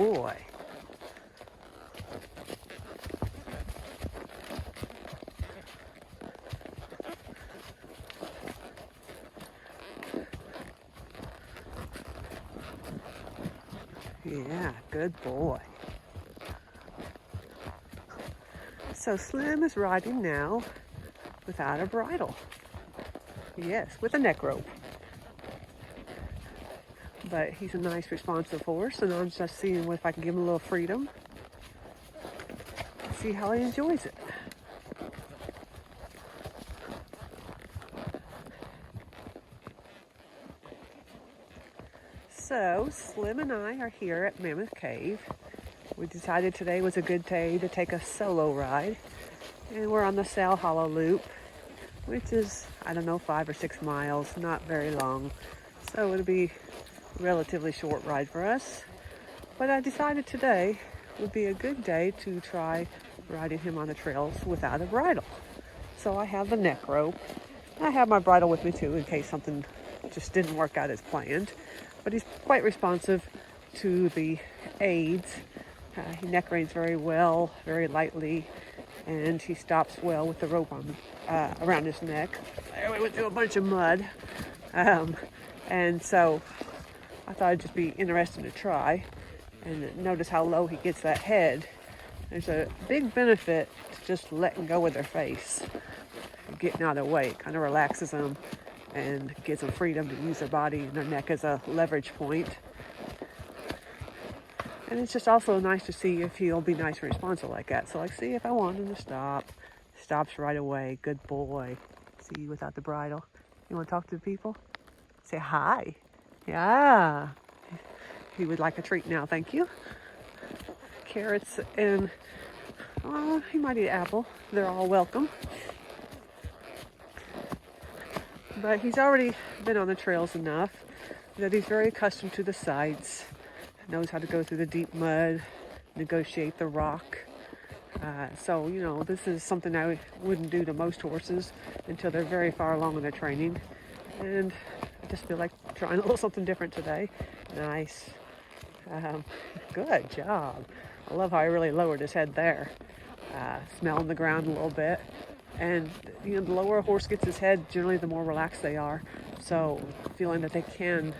boy. Yeah, good boy. So Slim is riding now without a bridle. Yes, with a neck rope. But he's a nice, responsive horse, and I'm just seeing if I can give him a little freedom. See how he enjoys it. So Slim and I are here at Mammoth Cave. We decided today was a good day to take a solo ride. And we're on the Sail Hollow Loop, which is, I don't know, 5 or 6 miles, not very long. So it'll be a relatively short ride for us. But I decided today would be a good day to try riding him on the trails without a bridle. So I have the neck rope. I have my bridle with me too in case something just didn't work out as planned. But he's quite responsive to the aids. He neck reins very well, very lightly, and he stops well with the rope on around his neck. There we went through a bunch of mud. And so I thought it'd just be interesting to try and notice how low he gets that head. There's a big benefit to just letting go of their face, getting out of their way. It kind of relaxes them and gives them freedom to use their body and their neck as a leverage point. And it's just also nice to see if he'll be nice and responsive like that. So see if I want him to stop. Stops right away. Good boy. See you without the bridle. You want to talk to the people? Say hi. Yeah. He would like a treat now, thank you. Carrots and, he might eat an apple. They're all welcome. But he's already been on the trails enough that he's very accustomed to the sights, knows how to go through the deep mud, negotiate the rock. So, this is something I wouldn't do to most horses until they're very far along in their training. And I just feel like trying a little something different today. Nice. Good job. I love how I really lowered his head there. Smelling the ground a little bit. And, the lower a horse gets his head, generally the more relaxed they are. So, feeling that they can,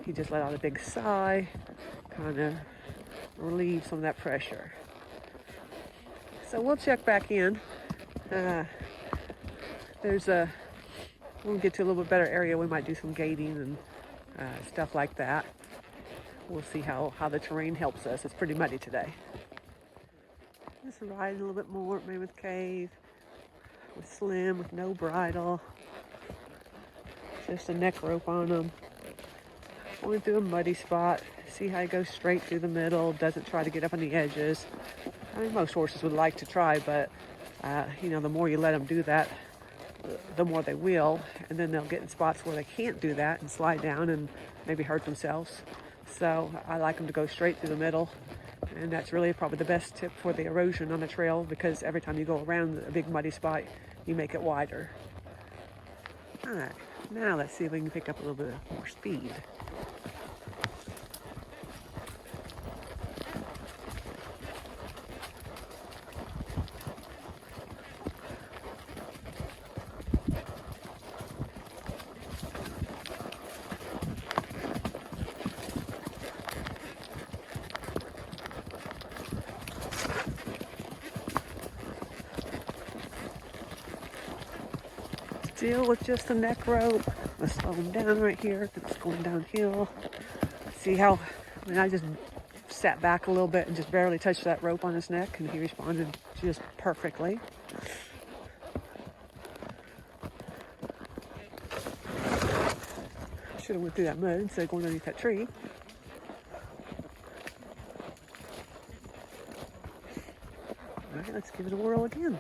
he just let out a big sigh, kind of relieve some of that pressure. So we'll check back in. When we get to a little bit better area, we might do some gaiting and stuff like that. We'll see how the terrain helps us. It's pretty muddy today. Just riding a little bit more at Mammoth Cave with Slim, with no bridle. Just a neck rope on him. Going through a muddy spot. See how he goes straight through the middle, doesn't try to get up on the edges. I mean, most horses would like to try, but, the more you let them do that, the more they will. And then they'll get in spots where they can't do that and slide down and maybe hurt themselves. So I like them to go straight through the middle. And that's really probably the best tip for the erosion on the trail, because every time you go around a big muddy spot, you make it wider. All right, now let's see if we can pick up a little bit more speed. Still with just the neck rope. Let's slow him down right here. It's going downhill. See how, I just sat back a little bit and just barely touched that rope on his neck, and he responded just perfectly. Should have went through that mud instead of going underneath that tree. All right, let's give it a whirl again.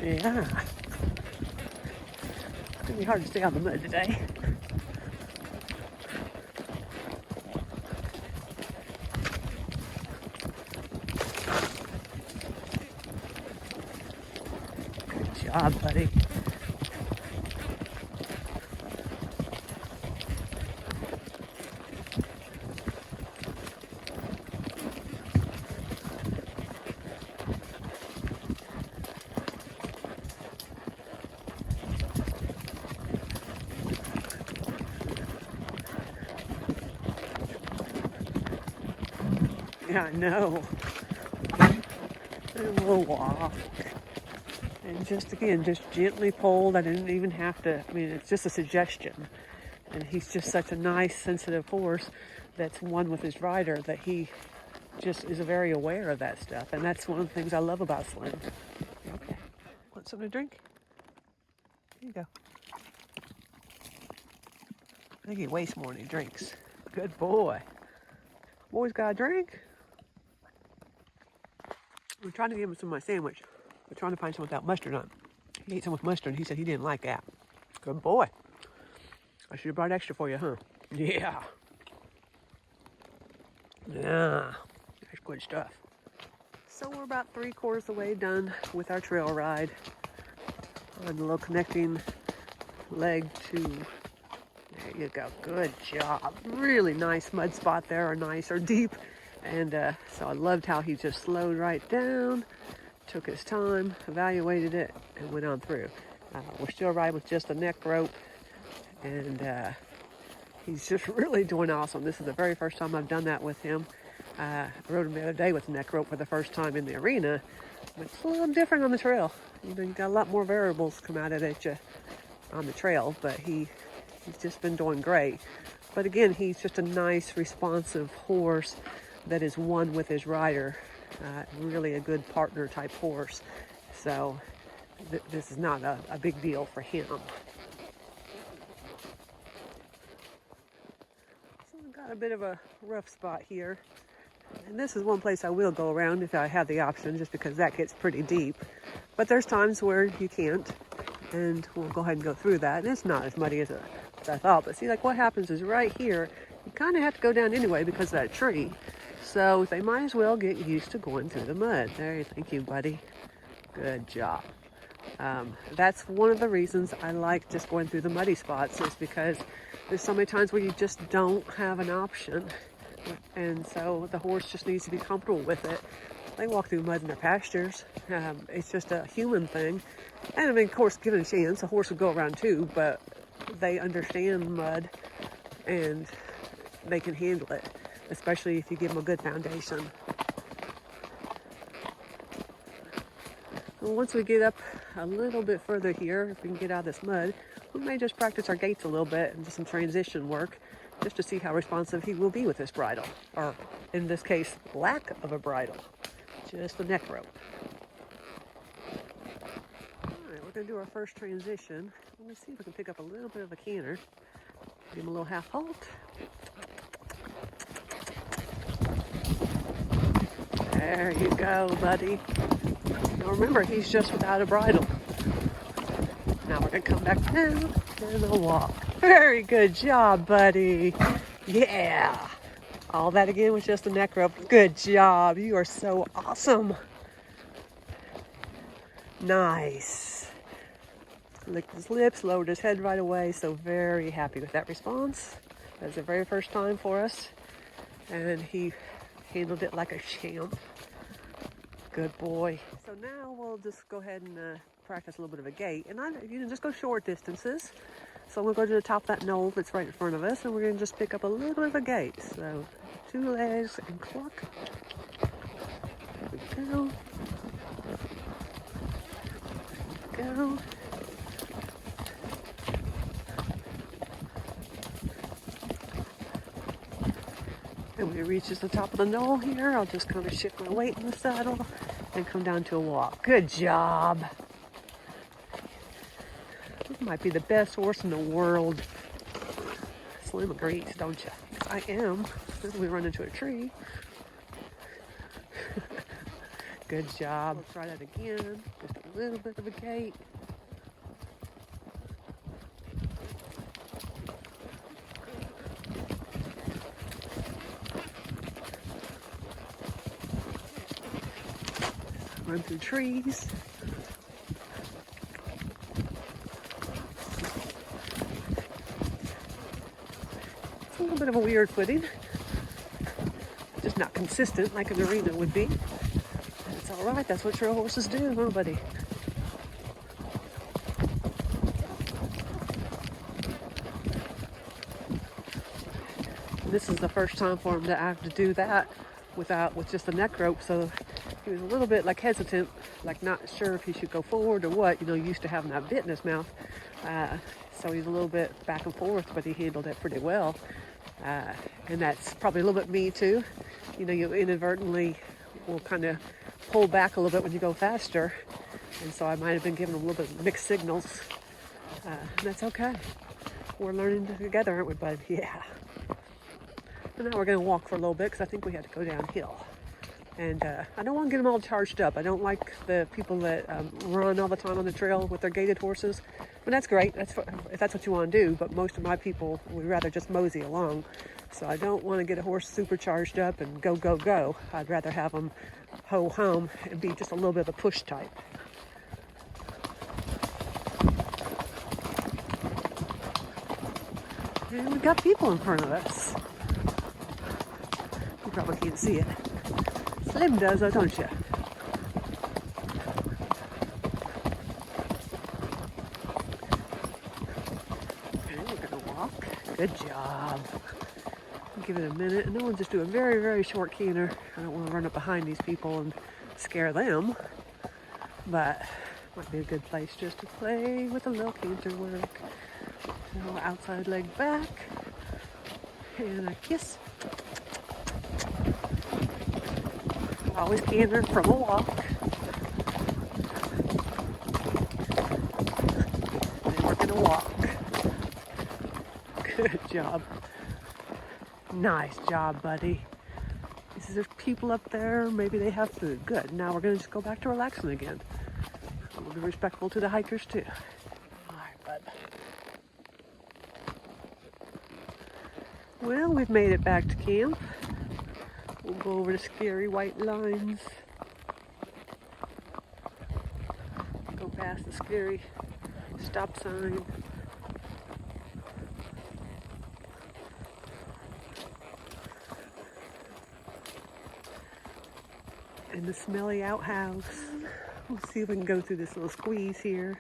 Yeah. It's gonna be hard to stay on the mud today. job, buddy. Yeah, I know. And we'll walk. And just again, just gently pulled. I didn't even have to, I mean, it's just a suggestion. And he's just such a nice, sensitive horse that's one with his rider that he just is very aware of that stuff. And that's one of the things I love about Slim. Okay. Want something to drink? Here you go. I think he wastes more than he drinks. Good boy. Boy's got a drink. I'm trying to give him some of my sandwich. We're trying to find some without mustard on it. He ate some with mustard and he said he didn't like that. Good boy. I should have brought extra for you, huh? Yeah. Yeah. That's good stuff. So we're about 3/4 of the way done with our trail ride. On the little connecting leg to, there you go. Good job. Really nice mud spot there, or nice or deep. And so I loved how he just slowed right down, took his time, evaluated it, and went on through. We're still riding with just the neck rope, and he's just really doing awesome. This is the very first time I've done that with him. I rode him the other day with the neck rope for the first time in the arena, but it's a little different on the trail. You know, you got a lot more variables come at it at you on the trail, but he's just been doing great. But again, he's just a nice, responsive horse that is one with his rider. Really a good partner type horse. So this is not a big deal for him. So I've got a bit of a rough spot here. And this is one place I will go around if I have the option, just because that gets pretty deep. But there's times where you can't, and we'll go ahead and go through that. And it's not as muddy as I thought. But see, like what happens is right here, you kind of have to go down anyway because of that tree. So they might as well get used to going through the mud. There, thank you, buddy. Good job. That's one of the reasons I like just going through the muddy spots, is because there's so many times where you just don't have an option. And so the horse just needs to be comfortable with it. They walk through mud in their pastures. It's just a human thing. And I mean, of course, given a chance, a horse would go around too, but they understand mud and they can handle it, especially if you give them a good foundation. Well, once we get up a little bit further here, if we can get out of this mud, we may just practice our gaits a little bit and do some transition work, just to see how responsive he will be with this bridle, or in this case, lack of a bridle, just the neck rope. All right, we're going to do our first transition. Let me see if we can pick up a little bit of a canter. Give him a little half halt. There you go, buddy. Now remember, he's just without a bridle. Now we're going to come back down and a walk. Very good job, buddy. Yeah. All that again was just a neck rope. Good job. You are so awesome. Nice. Licked his lips, lowered his head right away. So very happy with that response. That's the very first time for us. And he handled it like a champ. Good boy. So now we'll just go ahead and practice a little bit of a gait. And you can just go short distances. So we'll go to the top of that knoll that's right in front of us, and we're going to just pick up a little bit of a gait. So 2 legs and cluck. There we go. There we go. And when it reaches the top of the knoll here, I'll just kind of shift my weight in the saddle and come down to a walk. Good job. This might be the best horse in the world. Slim agrees, don't you? I am. We run into a tree. Good job. Let's try that again. Just a little bit of a gait. Run through trees. little bit of a weird footing. Just not consistent like an arena would be. It's all right. That's what trail horses do, huh, buddy? This is the first time for him to have to do that with just a neck rope, so he was a little bit like hesitant, like not sure if he should go forward or what. You know, used to having that bit in his mouth, so he's a little bit back and forth, but he handled it pretty well. And that's probably a little bit me too. You know, you inadvertently will kind of pull back a little bit when you go faster, and so I might have been giving him a little bit of mixed signals. And that's okay. We're learning together, aren't we, bud? Yeah. And now we're going to walk for a little bit because I think we had to go downhill. And I don't want to get them all charged up. I don't like the people that run all the time on the trail with their gaited horses. But that's great. If that's what you want to do. But most of my people would rather just mosey along. So I don't want to get a horse super charged up and go, go, go. I'd rather have them ho hum and be just a little bit of a push type. And we've got people in front of us. You probably can't see it. Slim does, though, don't you? Okay, we're gonna walk. Good job. Give it a minute, and then we'll just do a very, very short canter. I don't want to run up behind these people and scare them, but might be a good place just to play with a little canter work. A little outside leg back, and a kiss. Always canter from a walk. And we're gonna walk. Good job. Nice job, buddy. Is there people up there? Maybe they have food. Good. Now we're gonna just go back to relaxing again. We'll be respectful to the hikers too. All right, bud. Well, we've made it back to camp. We'll go over the scary white lines. Go past the scary stop sign. And the smelly outhouse. We'll see if we can go through this little squeeze here.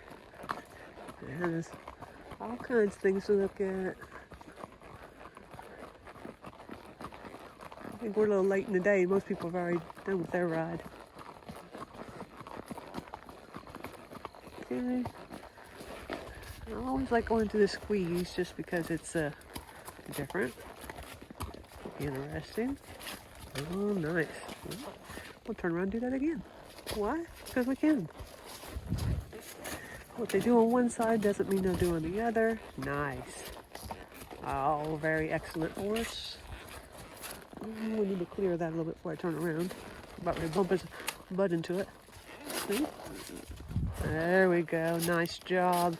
And there's all kinds of things to look at. I think we're a little late in the day. Most people have already done with their ride. Okay. I always like going to the squeeze just because it's different. Interesting. Oh, nice. We'll turn around and do that again. Why? Because we can. What they do on one side doesn't mean they'll do on the other. Nice. Oh, very excellent horse. We need to clear that a little bit before I turn around. About to bump his butt into it. See? There we go. Nice job.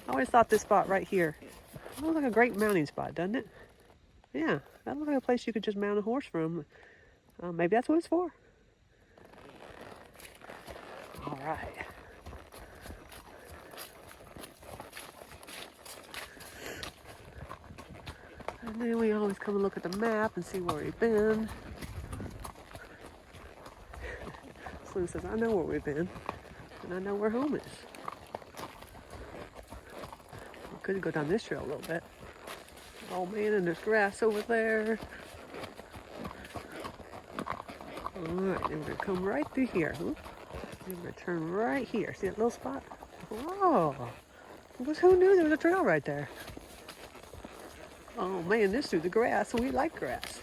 I always thought this spot right here looks like a great mounting spot, doesn't it? Yeah, that looks like a place you could just mount a horse from. Maybe that's what it's for. All right. And then we always come and look at the map and see where we've been. Slim says, I know where we've been, and I know where home is. We could go down this trail a little bit. Oh man, and there's grass over there. All right, then we're gonna come right through here. Then we're gonna turn right here. See that little spot? Oh, who knew there was a trail right there? Oh man, this through the grass, so we like grass.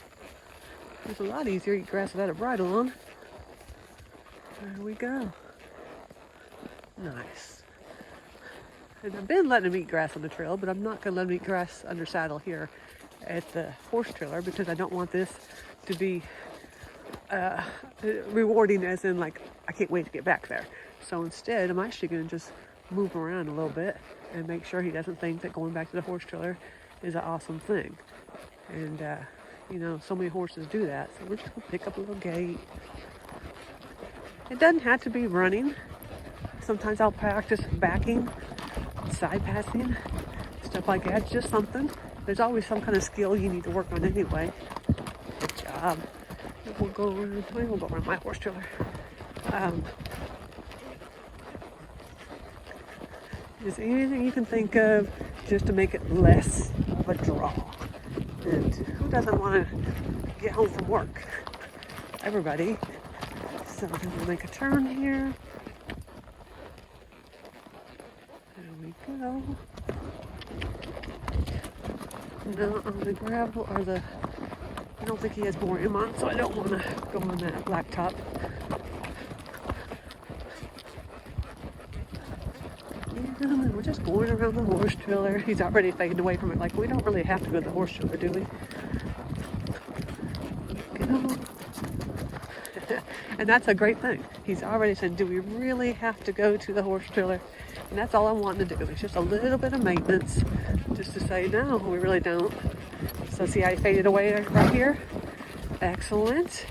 It's a lot easier to eat grass without a bridle on. There we go. Nice. And I've been letting them eat grass on the trail, but I'm not going to let them eat grass under saddle here at the horse trailer because I don't want this to be rewarding as in like, I can't wait to get back there. So instead, I'm actually going to just move around a little bit and make sure he doesn't think that going back to the horse trailer is an awesome thing. And, you know, so many horses do that. So we're just going to pick up a little gait. It doesn't have to be running. Sometimes I'll practice backing, side passing, stuff like that. Just something. There's always some kind of skill you need to work on anyway. Good job. We'll go around my horse trailer. Just anything you can think of just to make it less of a draw. And who doesn't want to get home from work? Everybody. So we'll make a turn here. There we go. Now on the gravel or the, I don't think he has borium on, so I don't want to go on that blacktop. And we're just going around the horse trailer. He's already fading away from it. Like, we don't really have to go to the horse trailer, do we? And that's a great thing. He's already said, do we really have to go to the horse trailer? And that's all I'm wanting to do. It's just a little bit of maintenance just to say, no, we really don't. So see how he faded away right here? Excellent.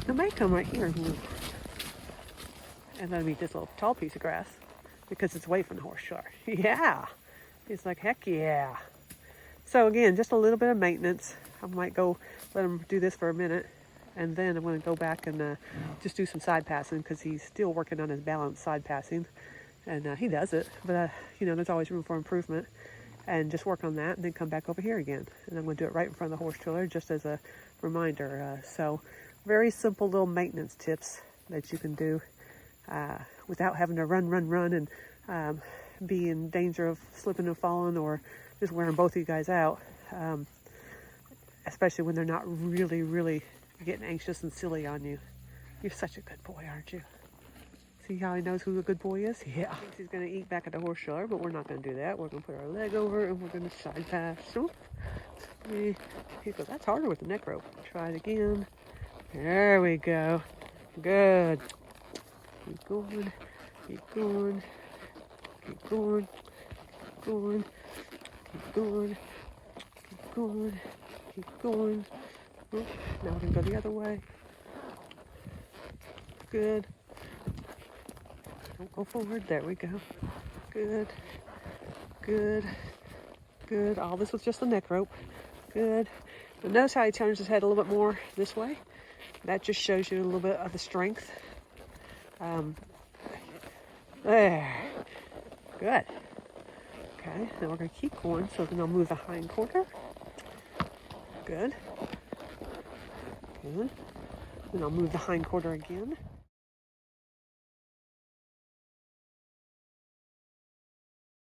It may come right here. And then meet this little tall piece of grass because it's away from the horse trailer. Yeah. He's like, heck yeah. So again, just a little bit of maintenance. I might go let him do this for a minute. And then I'm going to go back and just do some side passing because he's still working on his balance side passing. And he does it, but you know, there's always room for improvement. And just work on that and then come back over here again. And I'm going to do it right in front of the horse trailer just as a reminder. So very simple little maintenance tips that you can do without having to run and be in danger of slipping and falling or just wearing both of you guys out. Especially when they're not really getting anxious and silly on you. You're such a good boy, aren't you? See how he knows who a good boy is? Yeah. He thinks he's going to eat back at the horse trailer, but we're not going to do that. We're going to put our leg over and we're going to side pass. He goes, that's harder with the neck rope. Try it again. There we go. Good. Keep going. Keep going. Keep going. Keep going. Keep going. Keep going. Keep going. Now we're going to go the other way. Good. Don't go forward. There we go. Good. Good. Good. All this was just the neck rope. Good. But notice how he turns his head a little bit more this way. That just shows you a little bit of the strength. There. Good. Okay. Now we're going to keep going. So then I'll move the hind quarter. Good. Good. Then I'll move the hind quarter again.